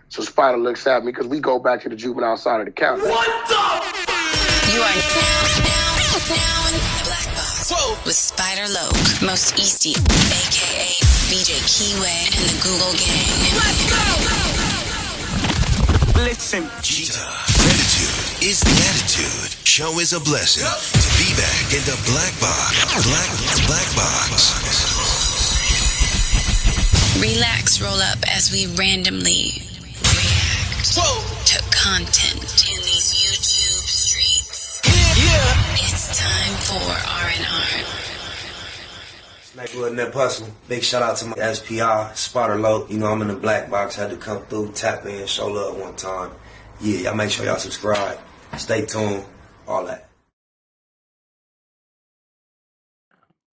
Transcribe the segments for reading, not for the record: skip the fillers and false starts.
So Spider looks at me because we go back to the juvenile side of the county. What the? You are now in the Black Box. Whoa. With Spider Loke, Most Easty, a.k.a. BJ Keyway, and the Google Gang. Let's go! Listen. Cheetah. Gratitude is the attitude. Show is a blessing. To be back in the Black Box. Black Box. Relax, roll up as we randomly react to content in these YouTube streets. Yeah. It's time for R&R. Smackwood and that Hustle. Big shout out to my SPR, Spotter Low. You know I'm in the Black Box. Had to come through, tap in, show love one time. Yeah, y'all make sure y'all subscribe. Stay tuned. All that.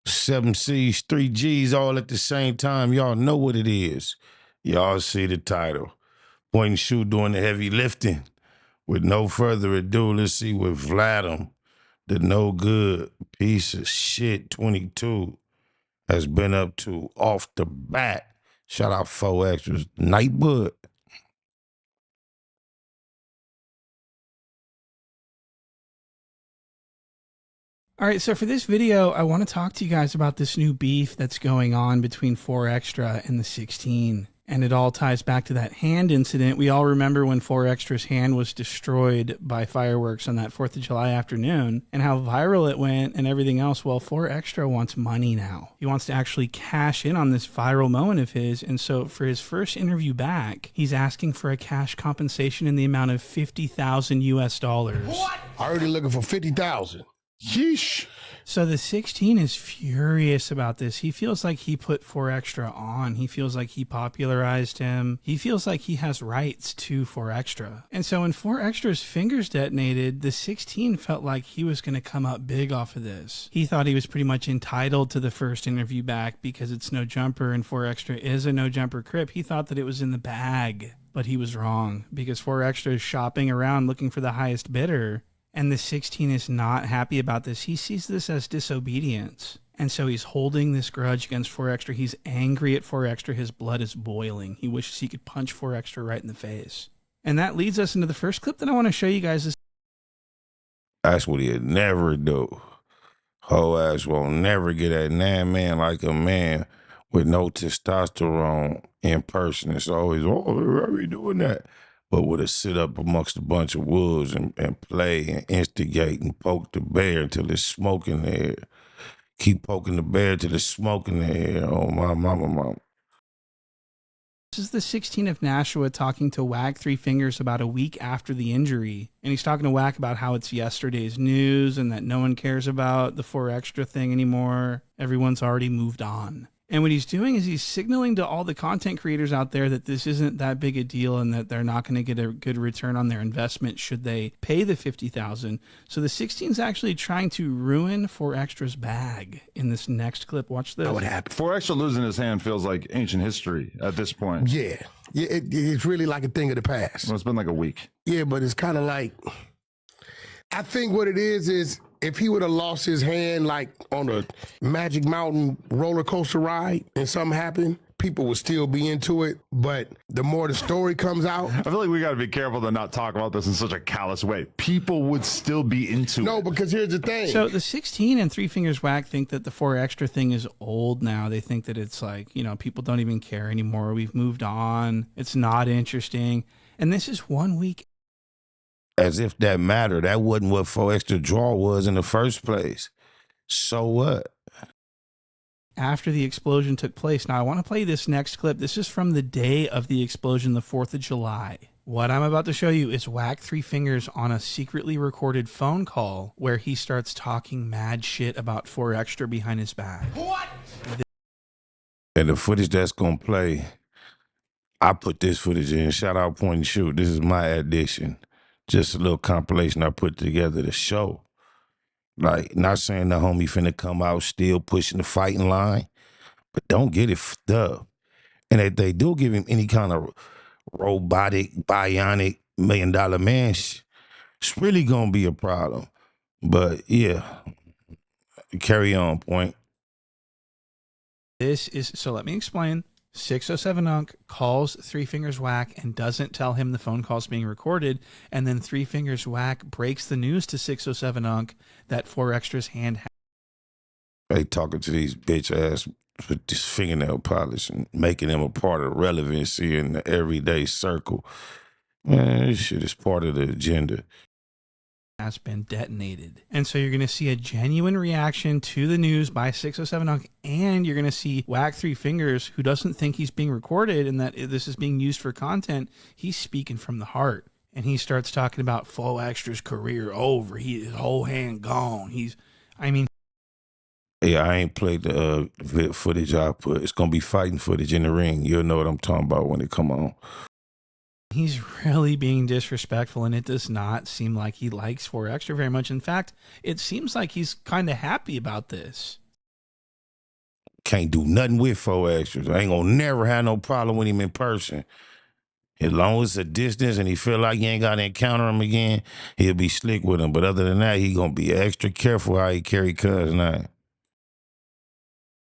7 C's, 3 G's all at the same time. Y'all know what it is. Y'all see the title. Point and Shoot doing the heavy lifting. With no further ado, let's see what Vladim, the no good piece of shit 22, has been up to off the bat. Shout out 4 Extras. Nightbud. All right, so for this video, I want to talk to you guys about this new beef that's going on between 4 Extra and the 16. And it all ties back to that hand incident. We all remember when 4 Extra's hand was destroyed by fireworks on that 4th of July afternoon and how viral it went and everything else. Well, 4 Extra wants money now. He wants to actually cash in on this viral moment of his. And so for his first interview back, he's asking for a cash compensation in the amount of $50,000 US. What? Already looking for 50,000. Yeesh. So the 16 is furious about this. He feels like he put 4 Extra on. He feels like he popularized him. He feels like he has rights to 4 Extra. And so when 4 Extra's fingers detonated, the 16 felt like he was going to come up big off of this. He thought he was pretty much entitled to the first interview back because it's no jumper and 4 Extra is a no jumper crip. He thought that it was in the bag, but he was wrong because 4 Extra is shopping around looking for the highest bidder. And the 16 is not happy about this. He sees this as disobedience. And so he's holding this grudge against 4 Extra. He's angry at 4 Extra. His blood is boiling. He wishes he could punch 4 Extra right in the face. And that leads us into the first clip that I want to show you guys. That's what he'll never do. Whole ass won't never get at man like a man with no testosterone in person. It's always, oh, why are we doing that? But would have sit up amongst a bunch of wolves and play and instigate and poke the bear until it's smoke in the air. Keep poking the bear till it's smoke in the air. Oh, my mama. This is the 16 of Nashua talking to Wag 3 Fingers about a week after the injury. And he's talking to Wag about how it's yesterday's news and that no one cares about the 4 Extra thing anymore. Everyone's already moved on. And what he's doing is he's signaling to all the content creators out there that this isn't that big a deal and that they're not going to get a good return on their investment should they pay the $50,000. So the 16 is actually trying to ruin 4 Extra's bag in this next clip. Watch this. What happened? 4 Extra losing his hand feels like ancient history at this point. Yeah. It's really like a thing of the past. Well, it's been like a week. Yeah, but it's kind of like, I think what it is if he would have lost his hand like on a Magic Mountain roller coaster ride and something happened, people would still be into it. But the more the story comes out, I feel like we got to be careful to not talk about this in such a callous way. People would still be into it. No, because here's the thing. So the 16 and 3 Fingers Whack think that the 4 Extra thing is old now. They think that it's like, you know, people don't even care anymore. We've moved on. It's not interesting. And this is 1 week. As if that mattered. That wasn't what 4 Extra draw was in the first place. So what? After the explosion took place. Now, I want to play this next clip. This is from the day of the explosion, the 4th of July. What I'm about to show you is Whack 3 Fingers on a secretly recorded phone call where he starts talking mad shit about 4 Extra behind his back. What? And the footage that's going to play, I put this footage in. Shout out Point and Shoot. This is my addition. Just a little compilation I put together to show. Like, not saying the homie finna come out still pushing the fighting line, but don't get it fucked up. And if they do give him any kind of robotic, bionic, $1 million man, it's really gonna be a problem. But yeah, carry on, Point. This is, so let me explain. 607 Unc calls Three Fingers Whack and doesn't tell him the phone call's being recorded. And then Three Fingers Whack breaks the news to 607 Unc that 4Extra's hand. They talking to these bitch ass with this fingernail polish and making them a part of relevancy in the everyday circle. Man, this shit is part of the agenda. Has been detonated. And so you're going to see a genuine reaction to the news by 607 Unc, and you're going to see Whack Three Fingers, who doesn't think he's being recorded and that this is being used for content. He's speaking from the heart, and he starts talking about 4Extra's career over. His whole hand gone. Yeah, I ain't played the footage I put. It's going to be fighting footage in the ring. You'll know what I'm talking about when it come on. He's really being disrespectful, and it does not seem like he likes 4Extra very much. In fact, it seems like he's kind of happy about this. Can't do nothing with 4Extras. I ain't gonna never have no problem with him in person. As long as it's a distance and he feel like he ain't got to encounter him again, he'll be slick with him. But other than that, he gonna be extra careful how he carry Cuz name.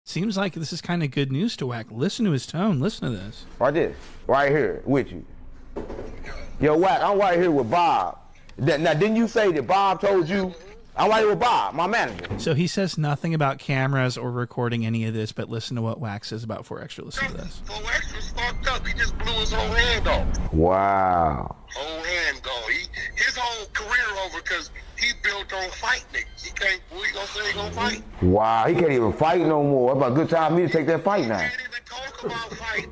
Seems like this is kind of good news to Whack. Listen to his tone. Listen to this. Right this. Right here with you. Yo, Whack, I'm right here with Bob. Now, didn't you say that Bob told you? I'm right here with Bob, my manager. So he says nothing about cameras or recording any of this, but listen to what Whack says about 4Extra. Listen to this. 4Extra's fucked up. He just blew his whole hand off. Wow. Whole hand gone. His whole career over because he built on fight niggas. He can't, what he gonna say he gonna fight? Wow, he can't even fight no more. It's about a good time for me to take that fight now. He can't even talk about fight.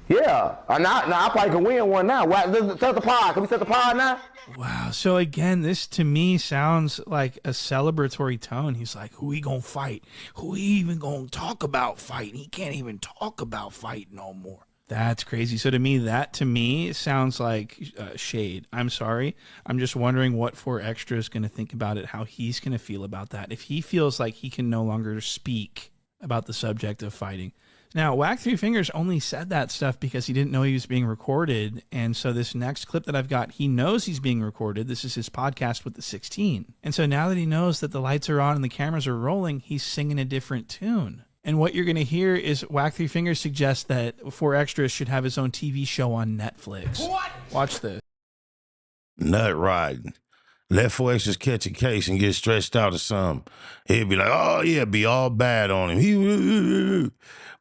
Yeah. Now I probably can win one now. Whack, let's set the pod. Can we set the pod now? Wow. So again, this to me sounds like a celebratory tone. He's like, who he gonna fight? Who he even gonna talk about fighting? He can't even talk about fight no more. That's crazy. So that to me sounds like shade. I'm sorry. I'm just wondering what 4Extra is going to think about it, how he's going to feel about that. If he feels like he can no longer speak about the subject of fighting. Now, Whack Three Fingers only said that stuff because he didn't know he was being recorded. And so this next clip that I've got, he knows he's being recorded. This is his podcast with the 16. And so now that he knows that the lights are on and the cameras are rolling, he's singing a different tune. And what you're going to hear is Whack Three Fingers suggest that 4Extra should have his own TV show on Netflix. What? Watch this. Nut riding. Let 4Extras catch a case and get stretched out or something. He'll be like, oh, yeah, be all bad on him.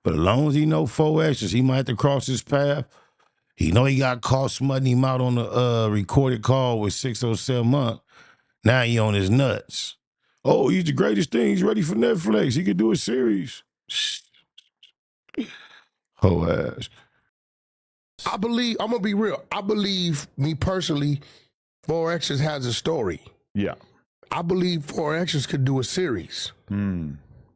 But as long as he know 4Extras, he might have to cross his path. He know he got caught smutting him out on the recorded call with 607 Monk. Now he on his nuts. Oh, he's the greatest thing. He's ready for Netflix. He could do a series. Ho ass. I'm going to be real. I believe, me personally, 4Extras has a story. Yeah. I believe 4Extras could do a series.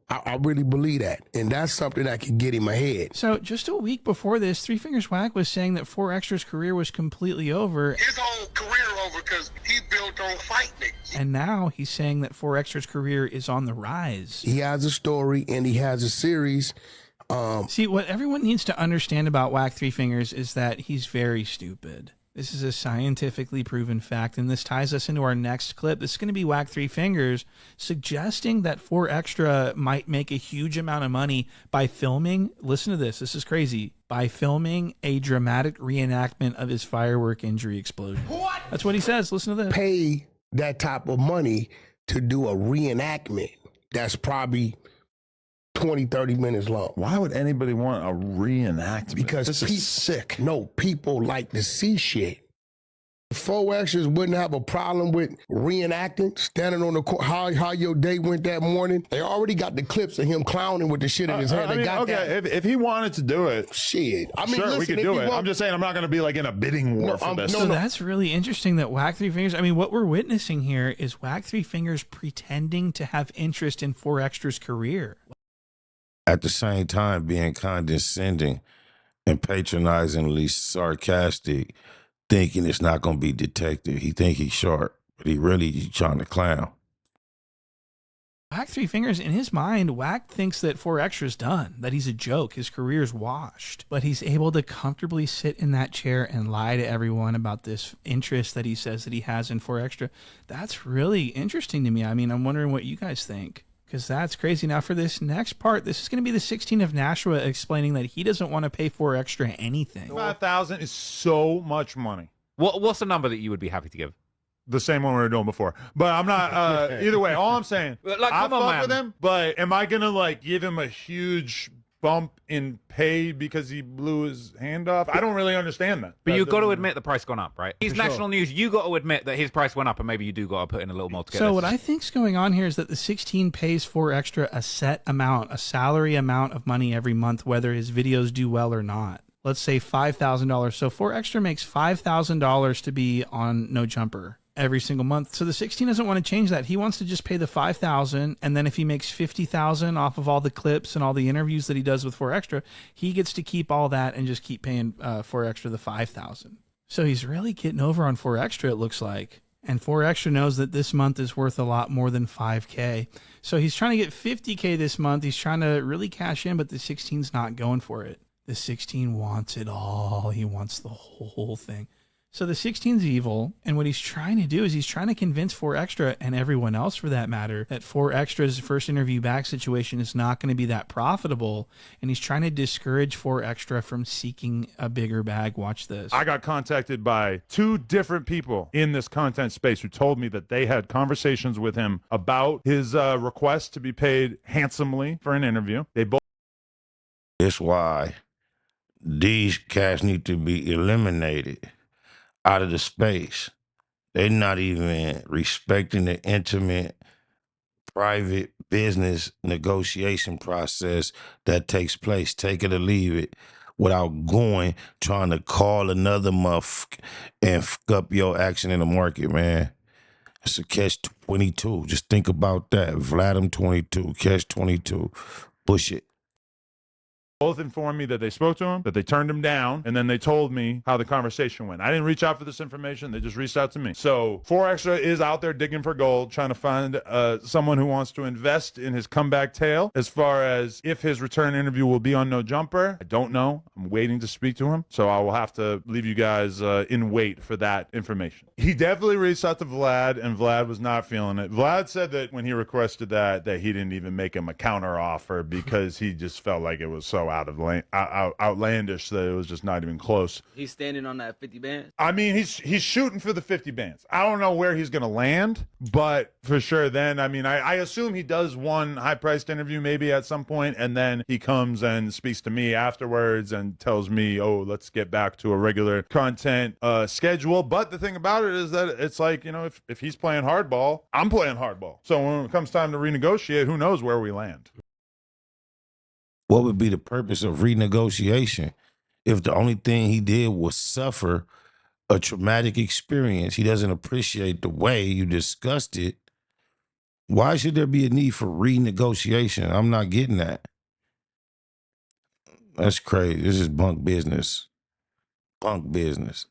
I really believe that. And that's something that could get him ahead. So just a week before this, Three Fingers Whack was saying that 4Extra's career was completely over. His whole career over because he built on fight niggas. And now he's saying that 4Extra's career is on the rise. He has a story and he has a series. See, what everyone needs to understand about Whack Three Fingers is that he's very stupid. This is a scientifically proven fact, and this ties us into our next clip. This is going to be Whack Three Fingers suggesting that 4Extra might make a huge amount of money by filming, listen to this is crazy, by filming a dramatic reenactment of his firework injury explosion. What? That's what he says. Listen to this. Pay that type of money to do a reenactment that's probably 20, 30 minutes long. Why would anybody want a reenactment? Because this is sick. No, people like to see shit. 4Extras wouldn't have a problem with reenacting, standing on the court, how your day went that morning. They already got the clips of him clowning with the shit in his hand. They got that. If he wanted to do it, shit. I mean, sure, listen, we could do it. I'm just saying I'm not going to be like in a bidding war for this. So that's really interesting that Whack Three Fingers, I mean, what we're witnessing here is Whack Three Fingers pretending to have interest in 4Extra's career. At the same time, being condescending and patronizingly sarcastic, thinking it's not going to be detected. He think he's sharp, but he really trying to clown. Whack Three Fingers, in his mind, Whack thinks that 4Extra's done, that he's a joke, his career's washed. But he's able to comfortably sit in that chair and lie to everyone about this interest that he says that he has in 4Extra. That's really interesting to me. I mean, I'm wondering what you guys think. Because that's crazy. Now for this next part, this is going to be the 16 of Nashua explaining that he doesn't want to pay for extra anything. 5,000 is so much money. What's the number that you would be happy to give? The same one we were doing before. But I'm not, either way, all I'm saying, Like, I come on, fuck man. with him, but am I going to, like, give him a huge bump in pay because he blew his hand off? I don't really understand that. But That you've got to doesn't- admit the price gone up, right? He's For national sure. news. You got to admit that his price went up, and maybe you do got to put in a little more to get So this. what I think's going on here is that the 16 pays for extra a set amount, a salary amount of money every month, whether his videos do well or not. Let's say $5,000. So 4 Extra makes $5,000 to be on No Jumper every single month. So the 16 doesn't want to change that. He wants to just pay the $5,000, and then if he makes $50,000 off of all the clips and all the interviews that he does with 4 Extra, he gets to keep all that and just keep paying 4 Extra the $5,000. So he's really getting over on 4 Extra, it looks like. And 4 Extra knows that this month is worth a lot more than $5K. So he's trying to get $50K this month. He's trying to really cash in, but the 16's not going for it. The 16 wants it all. He wants the whole thing. So the 16's evil, and what he's trying to do is he's trying to convince 4 Extra, and everyone else for that matter, that 4 Extra's first interview back situation is not going to be that profitable, and he's trying to discourage 4 Extra from seeking a bigger bag. Watch this. I got contacted by 2 different people in this content space who told me that they had conversations with him about his request to be paid handsomely for an interview. They both. That's why these cats need to be eliminated out of the space. They're not even respecting the intimate, private business negotiation process that takes place. Take it or leave it, without trying to call another and fuck up your action in the market, man. It's a catch-22. Just think about that. Adam22, catch-22. Push it. Both informed me that they spoke to him, that they turned him down, and then they told me how the conversation went. I didn't reach out for this information. They just reached out to me. So 4 Extra is out there digging for gold, trying to find someone who wants to invest in his comeback tale. As far as if his return interview will be on No Jumper, I don't know. I'm waiting to speak to him. So I will have to leave you guys in wait for that information. He definitely reached out to Vlad, and Vlad was not feeling it. Vlad said that when he requested that he didn't even make him a counter offer because he just felt like it was so outlandish that it was just not even close. He's standing on that 50 bands. I mean, he's shooting for the 50 bands. I don't know where he's going to land, but for sure then, I mean, I assume he does one high-priced interview maybe at some point, and then he comes and speaks to me afterwards and tells me, oh, let's get back to a regular content schedule. But the thing about it is that it's like, you know, if he's playing hardball, I'm playing hardball. So when it comes time to renegotiate, who knows where we land. What would be the purpose of renegotiation if the only thing he did was suffer a traumatic experience? He doesn't appreciate the way you discussed it. Why should there be a need for renegotiation? I'm not getting that. That's crazy. This is bunk business. Bunk business.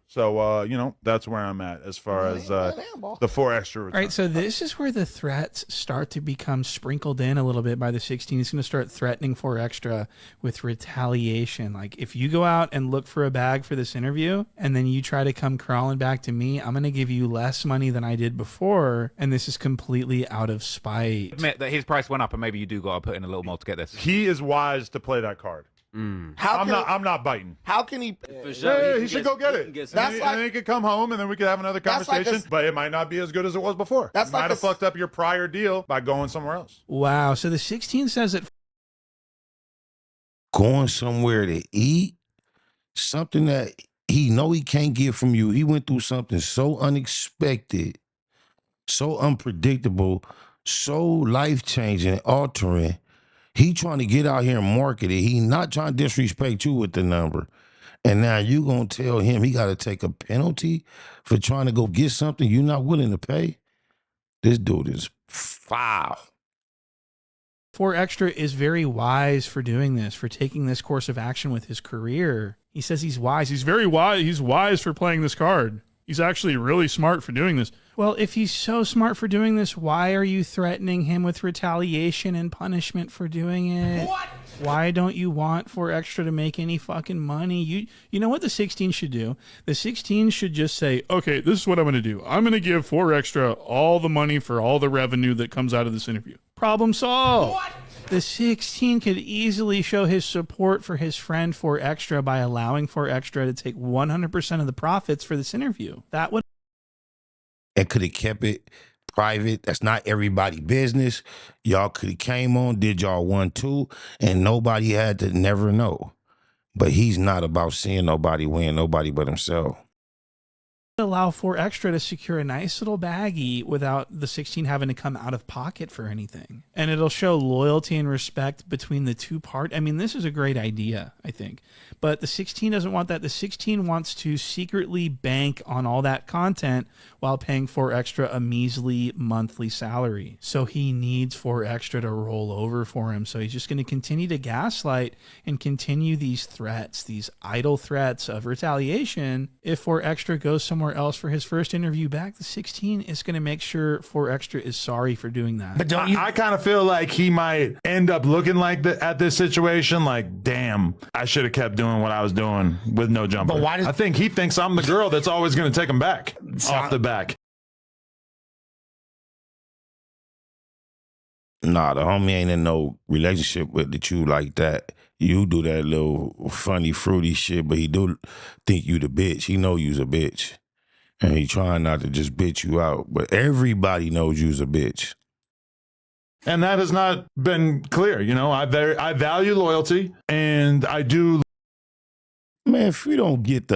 So, you know, that's where I'm at as far as the 4 Extra return. All right, so this is where the threats start to become sprinkled in a little bit by the 16. He's going to start threatening 4 Extra with retaliation. Like, if you go out and look for a bag for this interview, and then you try to come crawling back to me, I'm going to give you less money than I did before, and this is completely out of spite. Admit that his price went up, and maybe you do got to put in a little more to get this. He is wise to play that card. I'm not biting. How can he? Yeah, he should go get it. That's And then he could come home, and then we could have another conversation. But it might not be as good as it was before. That's you might have fucked up your prior deal by going somewhere else. Wow, so the 16 says that Going somewhere to eat, something that he know he can't get from you. He went through something so unexpected, so unpredictable, so life-changing, altering. He trying to get out here and market it. He not trying to disrespect you with the number. And now you going to tell him he got to take a penalty for trying to go get something you're not willing to pay? This dude is foul. 4 Extra is very wise for doing this, for taking this course of action with his career. He says he's wise. He's very wise. He's wise for playing this card. He's actually really smart for doing this. Well, if he's so smart for doing this, why are you threatening him with retaliation and punishment for doing it? What? Why don't you want 4Extra to make any fucking money? You know what the 16 should do? The 16 should just say, okay, this is what I'm going to do. I'm going to give 4Extra all the money for all the revenue that comes out of this interview. Problem solved. What? The 16 could easily show his support for his friend 4Extra by allowing 4Extra to take 100% of the profits for this interview. That would. And could have kept it private. That's not everybody business. Y'all could have came on, did y'all 1-2, and nobody had to never know. But he's not about seeing nobody win, nobody but himself. Allow 4Extra to secure a nice little baggie without the 16 having to come out of pocket for anything. And it'll show loyalty and respect between the two parts. I mean, this is a great idea, I think. But the 16 doesn't want that. The 16 wants to secretly bank on all that content while paying 4Extra a measly monthly salary. So he needs 4Extra to roll over for him. So he's just going to continue to gaslight and continue these threats, these idle threats of retaliation. If 4Extra goes somewhere else for his first interview back, the 16 is going to make sure 4Extra is sorry for doing that. But I kind of feel like he might end up looking like at this situation, like, damn, I should have kept doing what I was doing with no jumper. But why does- I think he thinks I'm the girl that's always going to take him back off the back. Nah, the homie ain't in no relationship with you like that. You do that little funny, fruity shit, but he do think you the bitch. He know you's a bitch. And he trying not to just bitch you out. But everybody knows you's a bitch. And that has not been clear. You know, I value loyalty, and I do. Man, if we don't get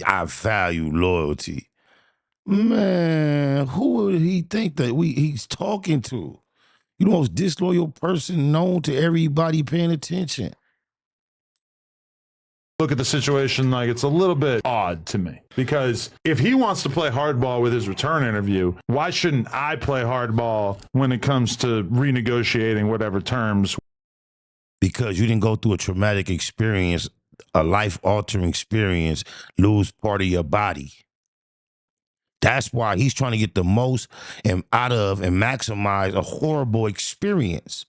I value loyalty, man, who would he think that he's talking to? You the most disloyal person known to everybody paying attention. Look at the situation like it's a little bit odd to me, because if he wants to play hardball with his return interview, why shouldn't I play hardball when it comes to renegotiating whatever terms? Because you didn't go through a traumatic experience, a life-altering experience, lose part of your body. That's why he's trying to get the most out of and maximize a horrible experience.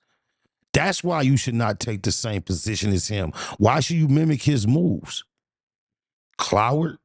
That's why you should not take the same position as him. Why should you mimic his moves? Cloward?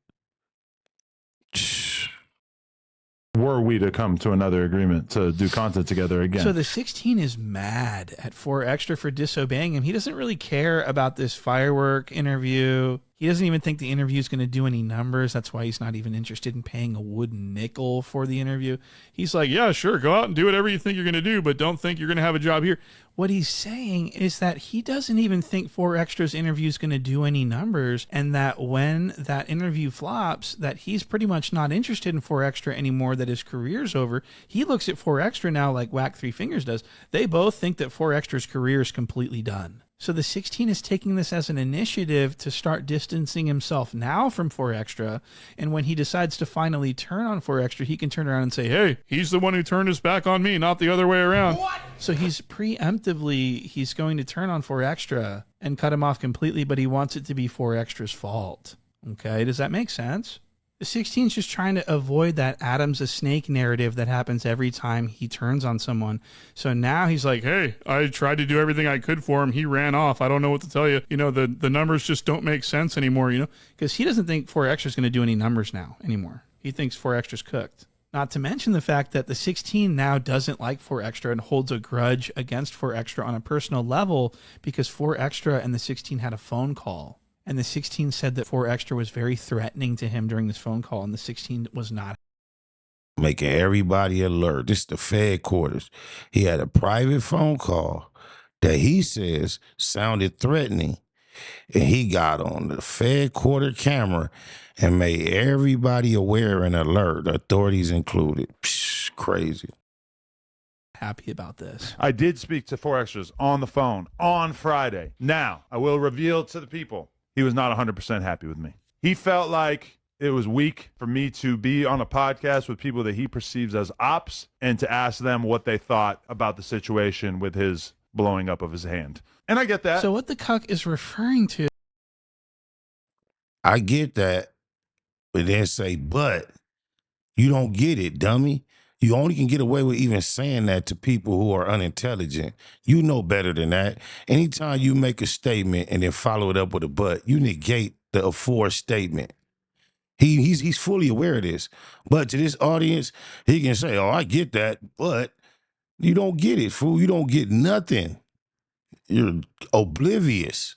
Were we to come to another agreement to do content together again? So the 16 is mad at 4Extra for disobeying him. He doesn't really care about this firework interview. He doesn't even think the interview is going to do any numbers. That's why he's not even interested in paying a wooden nickel for the interview. He's like, yeah, sure, go out and do whatever you think you're going to do, but don't think you're going to have a job here. What he's saying is that he doesn't even think 4Extra's interview is going to do any numbers, and that when that interview flops, that he's pretty much not interested in 4Extra anymore, that his career's over. He looks at 4Extra now like Whack Three Fingers does. They both think that 4Extra's career is completely done. So the 16 is taking this as an initiative to start distancing himself now from 4Extra. And when he decides to finally turn on 4Extra, he can turn around and say, hey, he's the one who turned his back on me, not the other way around. What? So he's he's going to turn on 4Extra and cut him off completely, but he wants it to be 4Extra's fault. Okay, does that make sense? The 16 is just trying to avoid that Adam's a snake narrative that happens every time he turns on someone. So now he's like, hey, I tried to do everything I could for him. He ran off. I don't know what to tell you. You know, the numbers just don't make sense anymore, you know, because he doesn't think 4Extra is going to do any numbers now anymore. He thinks 4Extra's cooked. Not to mention the fact that the 16 now doesn't like 4Extra and holds a grudge against 4Extra on a personal level because 4Extra and the 16 had a phone call. And the 16 said that 4Extra was very threatening to him during this phone call, and the 16 was not. Making everybody alert. This is the Fed quarters. He had a private phone call that he says sounded threatening. And he got on the Fed quarter camera and made everybody aware and alert, authorities included. Psh, crazy. Happy about this. I did speak to 4Extras on the phone on Friday. Now, I will reveal to the people, he was not 100% happy with me. He felt like it was weak for me to be on a podcast with people that he perceives as ops and to ask them what they thought about the situation with his blowing up of his hand. And I get that. So what the cuck is referring to. I get that. but then say, but you don't get it, dummy. You only can get away with even saying that to people who are unintelligent. You know better than that. Anytime you make a statement and then follow it up with a but, you negate the for statement. He's fully aware of this. But to this audience, he can say, oh, I get that, but you don't get it, fool. You don't get nothing. You're oblivious.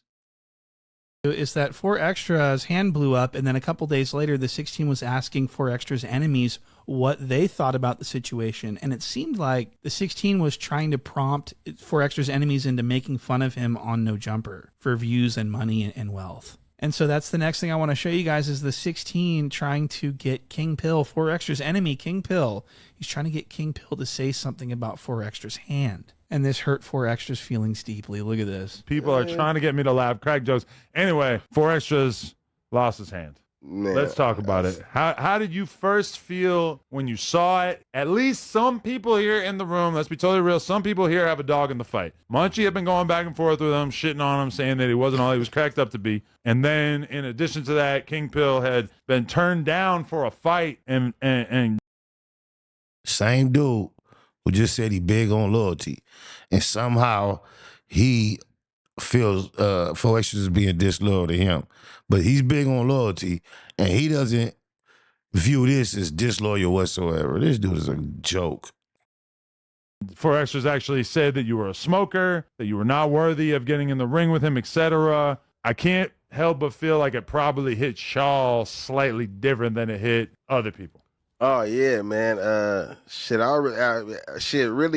Is that 4Extra's hand blew up, and then a couple days later, the 16 was asking 4Extra's enemies what they thought about the situation. And it seemed like the 16 was trying to prompt 4Extra's enemies into making fun of him on No Jumper for views and money and wealth. And so that's the next thing I want to show you guys is the 16 trying to get King Pill, 4Extra's enemy, King Pill. He's trying to get King Pill to say something about 4Extra's hand. And this hurt 4Extra's feelings deeply. Look at this. People are trying to get me to laugh, crack jokes. Anyway, 4Extra's lost his hand. Man, let's talk about it. How did you first feel when you saw it? At least some people here in the room, let's be totally real, some people here have a dog in the fight. Munchie had been going back and forth with him, shitting on him, saying that he wasn't all he was cracked up to be. And then in addition to that, King Pill had been turned down for a fight and same dude who just said he big on loyalty. And somehow he feels 4Extra is being disloyal to him. But he's big on loyalty, and he doesn't view this as disloyal whatsoever. This dude is a joke. 4Extra's actually said that you were a smoker, that you were not worthy of getting in the ring with him, etc. I can't help but feel like it probably hit Shaw slightly different than it hit other people. Oh yeah, man. Really,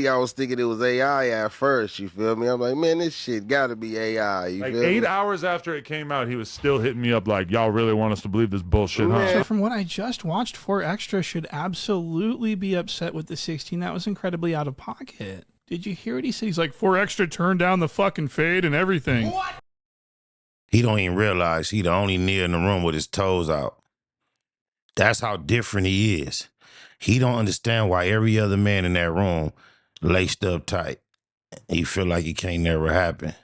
I was thinking it was AI at first. You feel me? I'm like, man, this shit got to be AI. You like feel 8 me? hours after it came out, he was still hitting me up like, y'all really want us to believe this bullshit, huh? So from what I just watched, 4Extra should absolutely be upset with the 16. That was incredibly out of pocket. Did you hear what he said? He's like, 4Extra turned down the fucking fade and everything. What? He don't even realize he the only nigga in the room with his toes out. That's how different he is. He don't understand why every other man in that room laced up tight. He feel like it can't never happen.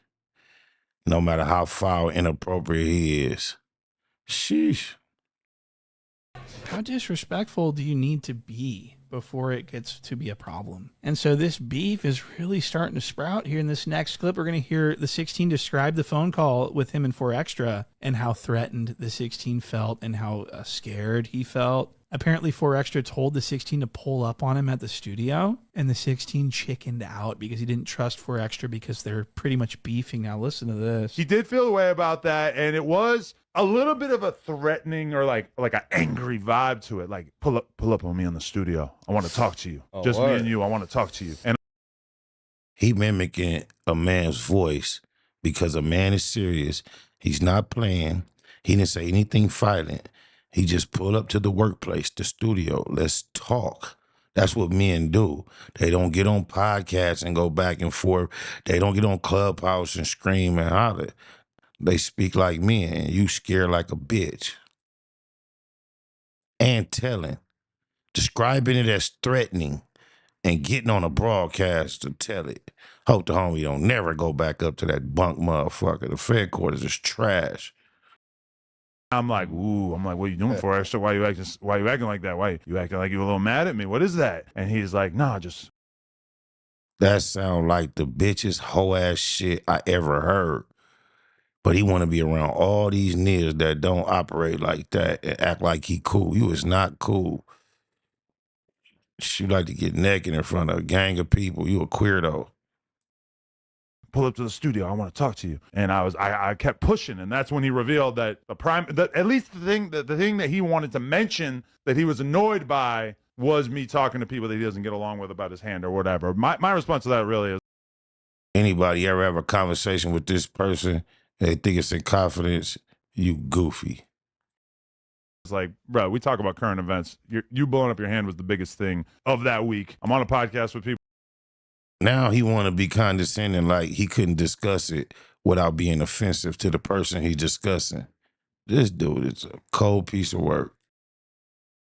No matter how foul inappropriate he is. Sheesh. How disrespectful do you need to be before it gets to be a problem? And so this beef is really starting to sprout here in this next clip. We're going to hear the 16 describe the phone call with him and 4Extra and how threatened the 16 felt and how scared he felt. Apparently 4Extra told the 16 to pull up on him at the studio, and the 16 chickened out because he didn't trust 4Extra because they're pretty much beefing. Now listen to this. He did feel a way about that, and it was a little bit of a threatening or like an angry vibe to it. Like, pull up on me in the studio. I want to talk to you. Just me and you. I want to talk to you. And he mimicking a man's voice because a man is serious. He's not playing. He didn't say anything violent. He just pulled up to the workplace, the studio. Let's talk. That's what men do. They don't get on podcasts and go back and forth. They don't get on Clubhouse and scream and holler. They speak like men, and you scared like a bitch. And telling, describing it as threatening, and getting on a broadcast to tell it. Hope the homie don't never go back up to that bunk motherfucker. The Fed quarters is trash. I'm like, what are you doing for extra? Why you acting like that? Why you acting like you a little mad at me? What is that? And he's like, nah, just. That sound like the bitchest hoe ass shit I ever heard. But he want to be around all these niggas that don't operate like that and act like he cool. You is not cool. You like to get naked in front of a gang of people. You a queerdo. Pull up to the studio. I want to talk to you. And I kept pushing, and that's when he revealed that at least the thing that he wanted to mention that he was annoyed by was me talking to people that he doesn't get along with about his hand or whatever. My response to that really is, anybody ever have a conversation with this person, they think it's in confidence, you goofy. it's like, bro, we talk about current events. You blowing up your hand was the biggest thing of that week. I'm on a podcast with people. Now he want to be condescending, like he couldn't discuss it without being offensive to the person he's discussing. This dude is a cold piece of work.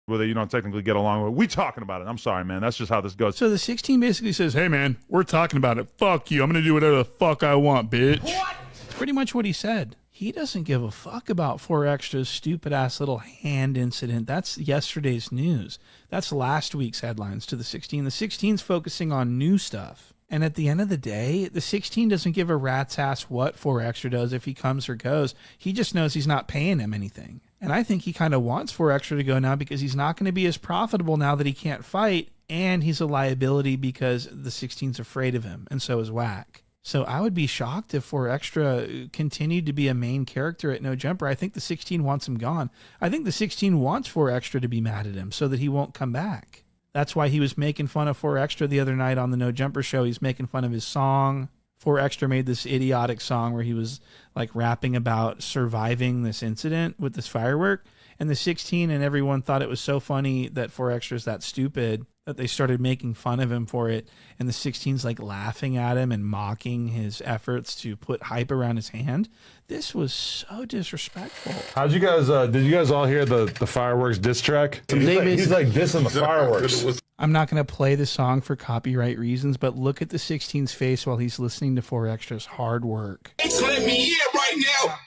Whether you don't technically get along with, we talking about it. I'm sorry, man. That's just how this goes. So the 16 basically says, hey, man, we're talking about it. Fuck you. I'm going to do whatever the fuck I want, bitch. What? Pretty much what he said. He doesn't give a fuck about 4Extra's stupid-ass little hand incident. That's yesterday's news. That's last week's headlines to the 16. The 16's focusing on new stuff. And at the end of the day, the 16 doesn't give a rat's ass what 4Extra does if he comes or goes. He just knows he's not paying him anything. And I think he kind of wants 4Extra to go now because he's not going to be as profitable now that he can't fight, and he's a liability because the 16's afraid of him, and so is Whack. So I would be shocked if 4Extra continued to be a main character at No Jumper. I think the 16 wants him gone. I think the 16 wants 4Extra to be mad at him so that he won't come back. That's why he was making fun of 4Extra the other night on the No Jumper show. He's making fun of his song. 4Extra made this idiotic song where he was like rapping about surviving this incident with this firework. And the 16 and everyone thought it was so funny that 4Extra's that stupid that they started making fun of him for it. And the 16's like laughing at him and mocking his efforts to put hype around his hand. This was so disrespectful. How'd you guys, did you guys all hear the fireworks diss track? He's like dissing the fireworks. I'm not going to play the song for copyright reasons, but look at the 16's face while he's listening to 4Extra's hard work. Let me in right now.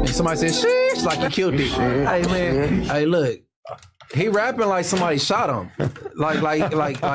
And somebody says, sheesh, like you killed it. Hey, man. Hey, look. He rapping like somebody shot him. Like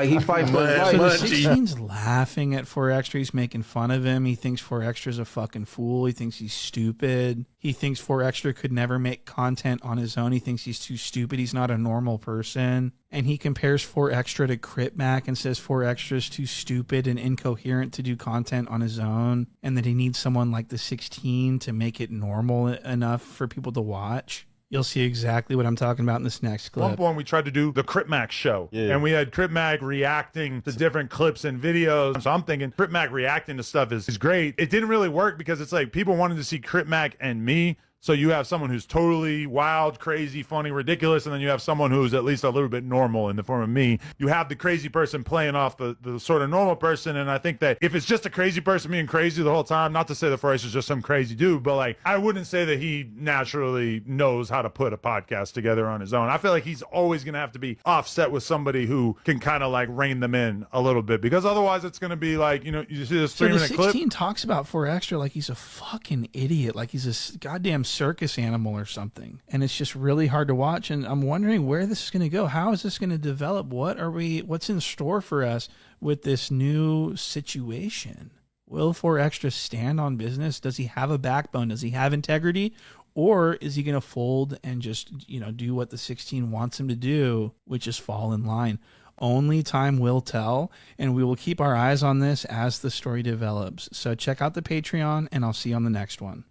he fighting for his life. So the 16's laughing at 4Extra. He's making fun of him. He thinks 4Extra's a fucking fool. He thinks he's stupid. He thinks 4Extra could never make content on his own. He thinks he's too stupid. He's not a normal person. And he compares 4Extra to Crip Mac and says 4Extra's too stupid and incoherent to do content on his own, and that he needs someone like the 16 to make it normal enough for people to watch. You'll see exactly what I'm talking about in this next clip. At one point, we tried to do the Crip Mac show, and we had Crip Mac reacting to different clips and videos. So I'm thinking Crip Mac reacting to stuff is great. It didn't really work because it's like people wanted to see Crip Mac and me. So you have someone who's totally wild, crazy, funny, ridiculous, and then you have someone who's at least a little bit normal in the form of me. You have the crazy person playing off the sort of normal person, and I think that if it's just a crazy person being crazy the whole time, not to say that Forrest is just some crazy dude, but like I wouldn't say that he naturally knows how to put a podcast together on his own. I feel like he's always going to have to be offset with somebody who can kind of like rein them in a little bit, because otherwise it's going to be like, you know, you see this 3-minute clip. So the 16 talks about 4Extra like he's a fucking idiot, like he's a goddamn circus animal or something, and it's just really hard to watch. And I'm wondering where this is going to go. How is this going to develop? What's in store for us with this new situation? Will 4Extra stand on business? Does he have a backbone? Does he have integrity? Or is he going to fold and just, you know, do what the 16 wants him to do, which is fall in line? Only time will tell, and we will keep our eyes on this as the story develops. So check out the Patreon, and I'll see you on the next one.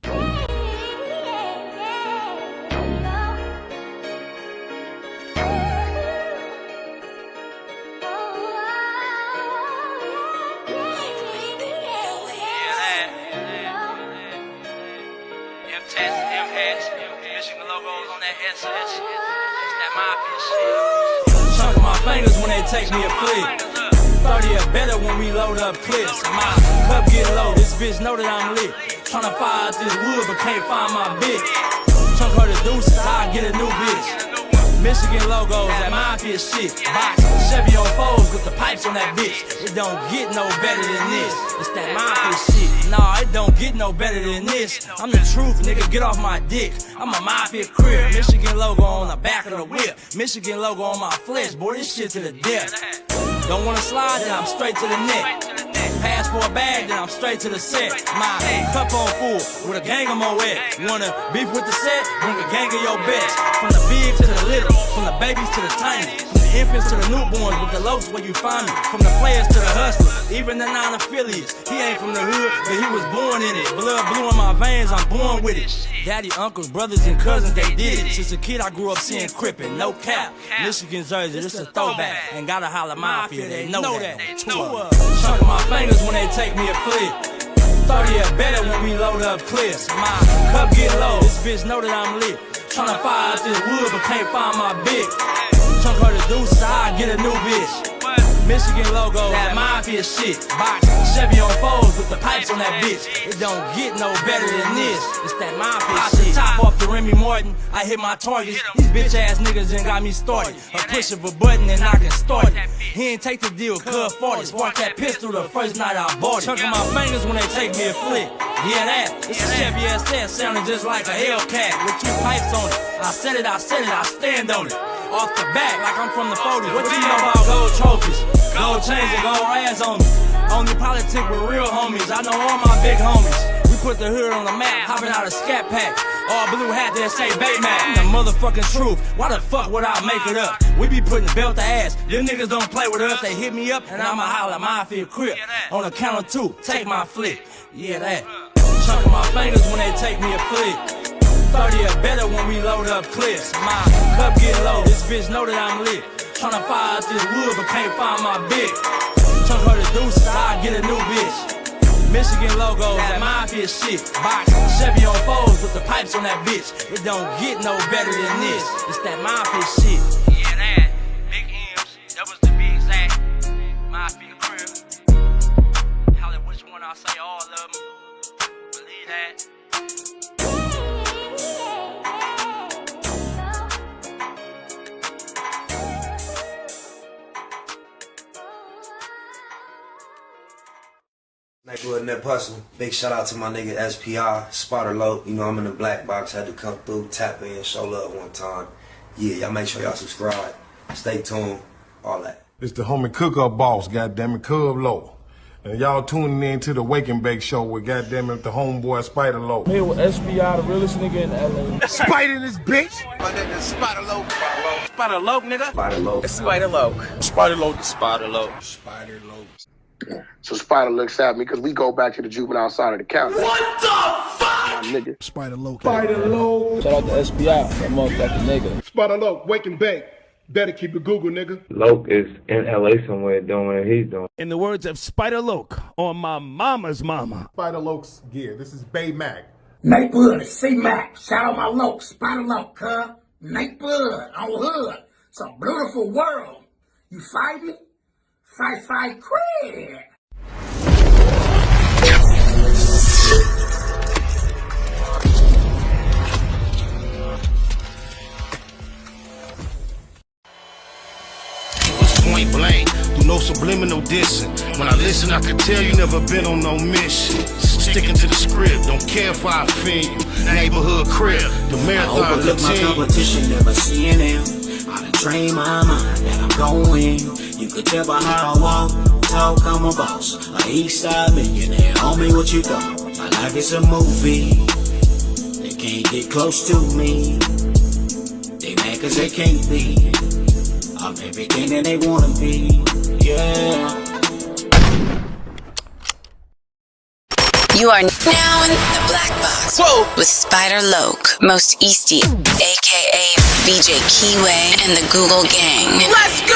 Chunk of my fingers when they take me a flick. 30 or better when we load up clips. My cup get low, this bitch know that I'm lit. Tryna fire out this wood but can't find my bitch. Chunk her the deuces, I get a new bitch. Michigan logos, that mafia shit. Box, Chevy on foes with the pipes on that bitch. It don't get no better than this. It's that mafia shit. Nah, it don't get no better than this. I'm the truth, nigga, get off my dick. I'm a mafia crib. Michigan logo on the back of the whip. Michigan logo on my flesh, boy, this shit to the death. Don't wanna slide, then I'm straight to the neck. Pass for a bag, then I'm straight to the set. My cup on full, with a gang of my wet. Wanna beef with the set? Bring a gang of your best. From the big to the little, from the babies to the tiny, from the infants to the newborns, with the lows where you find me. From the players to the hustlers, even the non-affiliates. He ain't from the hood, but he was born in it. Blood blue in my veins, I'm born with it. Daddy, uncles, brothers, and cousins, they did it. Since a kid, I grew up seeing Crippin', no cap. Michigan jersey, this a throwback. Ain't gotta holler mafia, they know that. Chunk of my fingers when they take me a flick. 30 or better when we load up clips. My cup get low, this bitch know that I'm lit. Tryna fire out this wood but can't find my bitch. Chunk her the deuces, I get a new bitch. Michigan logo, that mafia shit. Box, Chevy on foes with the pipes on that bitch. It don't get no better than this. It's that mafia shit. Top off the Remy Martin, I hit my target. These bitch ass niggas ain't got me started. A push of a button and I can start it. He ain't take the deal, cuz 40. Spark that pistol the first night I bought it. Chunk of my fingers when they take me a flick. Yeah, that. It's a Chevy SS sounding just like a Hellcat with 2 pipes on it. I said it, I stand on it. Off the back, like I'm from the 40s. What you know about gold trophies? Gold chains and gold rags on me. Only politic with real homies. I know all my big homies. We put the hood on the map, hopping out a scat pack. All blue hat that say Baymax. The motherfucking truth. Why the fuck would I make it up? We be putting belt to ass. Them niggas don't play with us. They hit me up and I'ma holler Mafia Crip. On the count of 2, take my flick. Yeah, that. Chunk of my fingers when they take me a flick. 30 or better when we load up clips. My cup get low. This bitch know that I'm lit. Tryna fire out this wood but can't find my bitch. Chunk her the deuces, I get a new bitch. Michigan logos, that Mafia shit. Box, Chevy on foes with the pipes on that bitch. It don't get no better than this. It's that Mafia shit. Yeah, that. Big M's, that was to be exact. Mafia crib. Holla which one I say all of them. Believe that. Neighborhood Net Hustle. Big shout out to my nigga SPI, Spotter Low. You know I'm in the black box, had to come through, tap in, show love one time. Yeah, y'all make sure y'all subscribe. Stay tuned, all that. It's the homie Cook-Up Boss, goddammit, Cub Low. And y'all tuning in to the Wake and Bake Show with goddammit the homeboy Spider Low. Here with SPI, the realest nigga in LA. Spider this bitch! My nigga is Spider Low. Spider Low, nigga. Spider Low. Spider Low. Spider Low. Spider Low. Spider Low. So Spider looks at me because we go back to the juvenile side of the county. What the fuck? My nigga. Spider Low. Spider Low. Shout out to SPI, that motherfucking nigga. Spider Low, Wake and Bake. Better keep it Google, nigga. Loke is in LA somewhere doing what he's doing. In the words of Spider Loke on my mama's mama. Spider Loke's gear. This is Bay Mac. Nate Bud, C-Mac. Shout out my Loke, Spider Loke, huh? Nate Bud on Hood. It's a beautiful world. You fight me? Fight, cred. Point blank, through no subliminal dissing. When I listen, I can tell you never been on no mission. Sticking to the script, don't care if I offend you. Neighborhood crib, the marathon I overlook my competition, never seeing them. I done trained my mind that I'm going. You could tell by how I walk, talk, I'm a boss. A east side millionaire, homie, what you thought? My life is a movie. They can't get close to me. They mad cause they can't be. I'm everything that they wanna be, yeah. You are now in the black box with Spider Loke, Most Easty, aka VJ Keyway, and the Google Gang. Let's go!